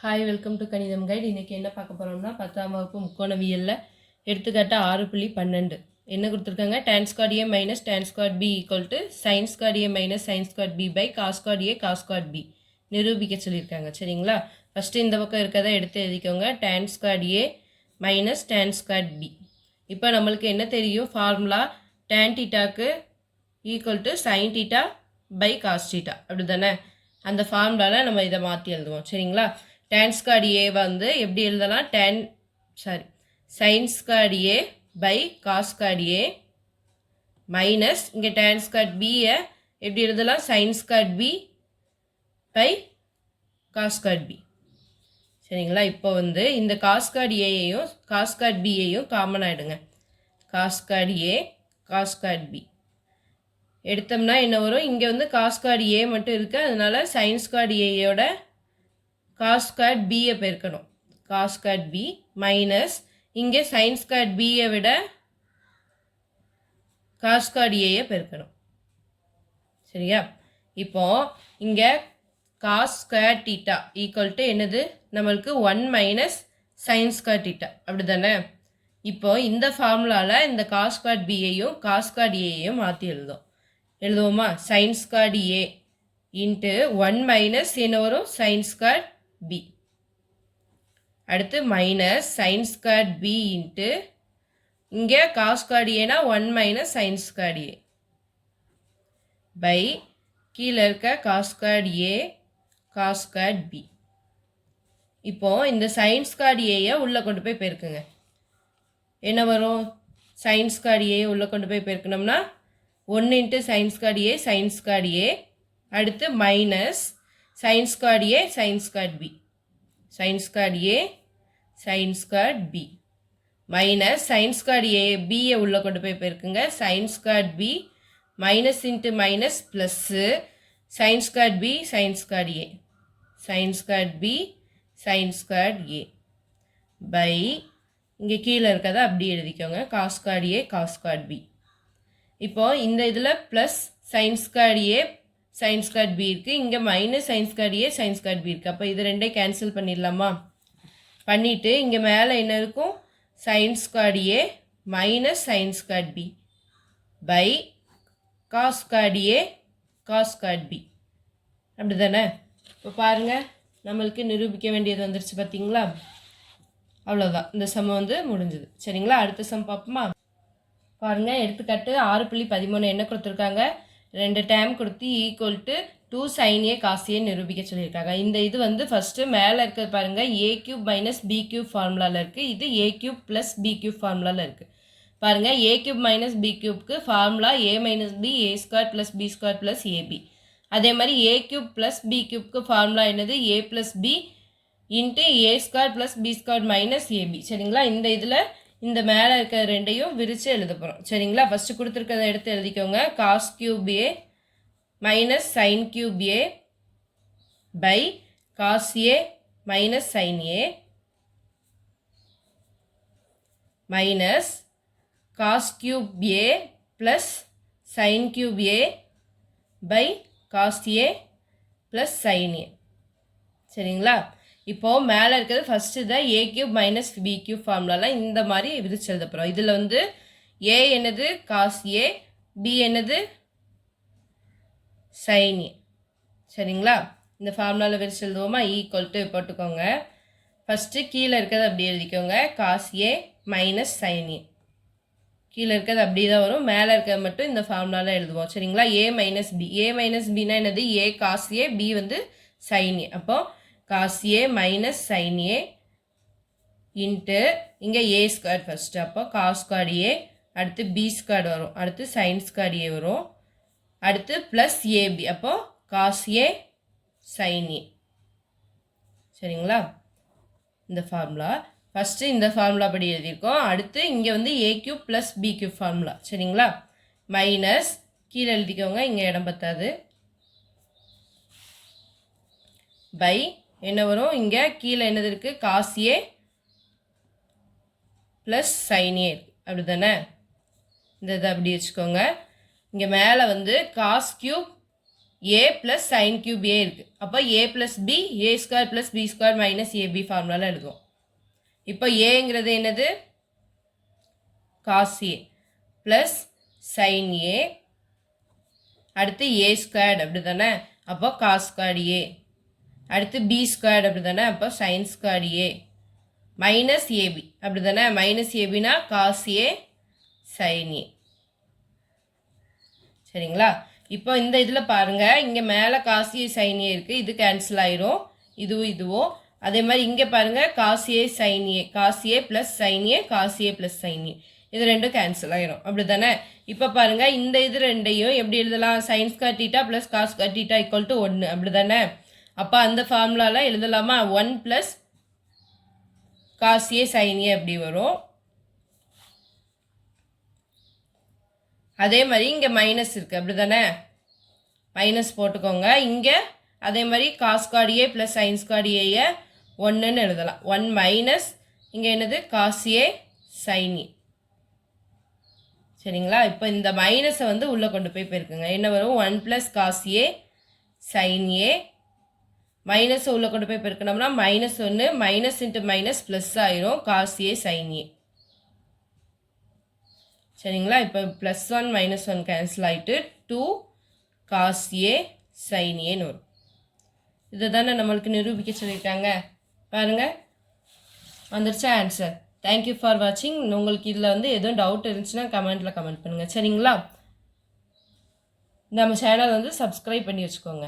Hi, welcome to கணிதம் guide. இன்றைக்கி என்ன பார்க்க போகிறோம்னா 10ஆம் வகுப்பு முக்கோணவியலில் எடுத்துக்காட்டு 6.12 என்ன கொடுத்துருக்காங்க? tan squared a minus tan squared b equal to sin squared a minus sin squared b by cos squared a cos squared b நிரூபிக்க சொல்லியிருக்காங்க. சரிங்களா? ஃபஸ்ட்டு இந்த பக்கம் இருக்கிறத எடுத்து எழுதிக்கோங்க. tan squared a minus tan squared b. இப்போ நம்மளுக்கு என்ன தெரியும்? ஃபார்முலா tan தீட்டாக்கு equal to sin theta by cos theta, அப்படி தானே? அந்த ஃபார்முலாவில் நம்ம இதை மாற்றி எழுதுவோம். சரிங்களா? tan squared a வந்து எப்படி எழுதலாம்? sin squared a by cos squared a minus இங்கே tan squared b எப்படி எழுதலாம்? sin squared b by cos squared b. சரிங்களா? இப்போ வந்து இந்த cos squared a-யையும் cos squared b-யையும் காமன் ஆகிடுங்க. cos squared a cos squared b எடுத்தோம்னா என்ன வரும்? இங்கே வந்து cos squared a மட்டும் இருக்குது, அதனால sin squared a-யோட cos squared b பெருக்கணும். cos squared b மைனஸ் இங்கே sin squared b விட cos squared a பெருக்கணும். சரியா? இப்போ இங்கே cos squared theta equal to என்னது? நம்மளுக்கு 1 மைனஸ் sin squared theta, அப்படி தானே? இப்போ இந்த ஃபார்முலாவில் இந்த cos squared b-யையும் cos squared a-யையும் மாற்றி எழுதுவோமா? sin squared a into 1 minus என்ன வரும்? sin squared b. அடுத்து minus sin squared b into இங்கே cos squared a-னா 1 minus sin squared a by கீழே இருக்க cos squared a cos squared b. இப்போ இந்த sin squared a-யை உள்ளே கொண்டு போய் பெருக்குங்க. என்ன வரும்? sin squared a-யை உள்ளே கொண்டு போய் பெருக்கணும்னா 1 into sin squared a sin squared a, அடுத்து minus sin squared a sin squared b, sin squared a sin squared b minus sin squared a b-யை உள்ளே கொண்டு போய் பெருக்குங்க. sin squared b minus into minus plus sin squared b sin squared a, sin squared b sin squared a by இங்கே கீழே இருக்கிறத அப்படி எழுதிக்கோங்க. cos squared a cos squared b. இப்போது இந்த இதில் plus sin squared a sin squared b இருக்குது, இங்கே minus sin squared a sin squared b இருக்குது. அப்போ இது ரெண்டே கேன்சல் பண்ணிடலாமா? பண்ணிவிட்டு இங்கே மேலே என்ன இருக்கும்? sin squared a minus sin squared b by cos squared a cos squared b, அப்படி தானே? இப்போ பாருங்கள், நம்மளுக்கு நிரூபிக்க வேண்டியது வந்துருச்சு பார்த்தீங்களா? அவ்வளோதான், இந்த சம் வந்து முடிஞ்சுது. சரிங்களா? அடுத்த சம் பார்ப்போமா? பாருங்கள், எடுத்துக்காட்டு 6.13 என்ன கொடுத்துருக்காங்க? 2 டேம் கொடுத்து equal to 2 sin a cos a நிரூபிக்க சொல்லியிருக்காங்க. இந்த இது வந்து ஃபஸ்ட்டு மேலே இருக்கிறது பாருங்கள், a cube minus b cube ஃபார்முலாவில் இருக்குது. இது a cube plus b cube ஃபார்முலாவில் இருக்குது. பாருங்கள், a cube மைனஸ் b cubeக்கு formula a minus b a square plus b square plus ab. அதே மாதிரி a cube ப்ளஸ் b cubeக்கு ஃபார்முலா என்னது? a plus b into a square plus b square minus ab. சரிங்களா? இந்த இதில் இந்த மேலே இருக்கிற ரெண்டையும் விரித்து எழுத போகிறோம். சரிங்களா? ஃபஸ்ட்டு கொடுத்துருக்கிறத எடுத்து எழுதிக்கோங்க. cos cube a minus sin cube a by cos a minus sin a minus cos cube a plus sin cube a by cos a plus sin a. சரிங்களா? இப்போது மேலே இருக்கிறது ஃபஸ்ட்டு தான் a cube minus b cube ஃபார்முலாலாம் இந்த மாதிரி விரிச்சு எழுத போகிறோம். இதில் வந்து a என்னது? cos a, b என்னது? sin a. சரிங்களா? இந்த ஃபார்முலாவில் விரிச்சு எழுதுவோமா? ஈக்குவல் டு போட்டுக்கோங்க. ஃபஸ்ட்டு கீழே இருக்கிறது அப்படி எழுதிக்கோங்க. cos a minus sin a. கீழே இருக்கிறது அப்படி தான் வரும், மேலே இருக்கிறது மட்டும் இந்த ஃபார்முலாவில் எழுதுவோம். சரிங்களா? a minus b, a minus bனா என்னது? a cos a, b வந்து sin a. அப்போது cos a minus sin a into இங்கே a ஸ்கொயர் ஃபஸ்ட்டு, அப்போ cos squared a, அடுத்து b ஸ்கொயர் வரும், அடுத்து sin squared a வரும், அடுத்து ப்ளஸ் ab, அப்போது cos a sin a. சரிங்களா? இந்த ஃபார்முலா ஃபஸ்ட்டு இந்த ஃபார்முலா படி எழுதியிருக்கோம். அடுத்து இங்கே வந்து a cube plus b cube formula. சரிங்களா? மைனஸ் கீழே எழுதிக்கோங்க, இங்கே இடம் பத்தாது, பை என்ன வரும்? இங்கே கீழே என்னது இருக்குது? cos a plus sin a இருக்குது, அப்படி தானே? இந்த இதை அப்படி வச்சுக்கோங்க. இங்கே மேலே வந்து cos cube a plus sine cube a இருக்குது. அப்போ a plus b a square plus b square minus ab ஃபார்முலாவில் எழுதுவோம். இப்போ ஏங்கிறது என்னது cos a plus sine a, அடுத்து ஏ ஸ்கொயர்டு அப்படி தானே, அப்போ காஸ் ஸ்கொயர்டு ஏ, அடுத்து பி ஸ்கொயர்டு அப்படி தானே, அப்போ சைன் ஸ்கொயர்டு ஏ மைனஸ் ஏபி அப்படி தானே, மைனஸ் ஏபினா காஸ் ஏ சைன் ஏ. சரிங்களா? இப்போ இந்த இதில் பாருங்கள், இங்கே மேலே காஸ் ஏ சைன் ஏ இருக்குது, இது கேன்சல் ஆயிரும், இதுவும். அதே மாதிரி இங்கே பாருங்கள் cos A sine a, cos a plus sine a, cos a plus sine a, இது ரெண்டும் கேன்சல் ஆயிரும் அப்படி தானே. இப்போ பாருங்கள் இந்த இது ரெண்டையும் எப்படி எழுதலாம், sine square theta plus cos square theta equal to 1 அப்படி தானே. அப்போ அந்த ஃபார்முலாவில் எழுதலாமா, 1 plus cos A sine A அப்படி வரும். அதே மாதிரி இங்கே மைனஸ் இருக்குது அப்படி தானே, மைனஸ் போட்டுக்கோங்க. இங்கே அதே மாதிரி காஸ் ஸ்கொயர் ஏ ப்ளஸ் சைன் ஸ்கொயர் ஏயை 1ன்னு எழுதலாம். 1 மைனஸ் இங்கே என்னது காஸ் ஏ சைன் ஏ. சரிங்களா? இப்போ இந்த மைனஸை வந்து உள்ளே கொண்டு போய் போயிருக்குங்க. என்ன வரும், 1 ப்ளஸ் காஸ் ஏ சைன் ஏ, மைனஸை உள்ளே கொண்டு போய் போயிருக்கணும்னா -1 மைனஸ் இன்ட்டு மைனஸ் ப்ளஸ் ஆயிரும் காஸ் ஏ சைன் ஏ. சரிங்களா? இப்போ +1 -1 கேன்சல் ஆகிட்டு 2 காஸ் ஏ சைன் ஏன்னு வரும். இதை தானே நம்மளுக்கு நிரூபிக்க சொல்லியிருக்காங்க. பாருங்கள் வந்துருச்சா ஆன்சர். தேங்க்யூ ஃபார் வாட்சிங். உங்களுக்கு இதில் வந்து எதுவும் டவுட் இருந்துச்சுன்னா கமெண்ட்டில் கமெண்ட் பண்ணுங்கள். சரிங்களா? நம்ம சேனல் வந்து சப்ஸ்கிரைப் பண்ணி வச்சுக்கோங்க.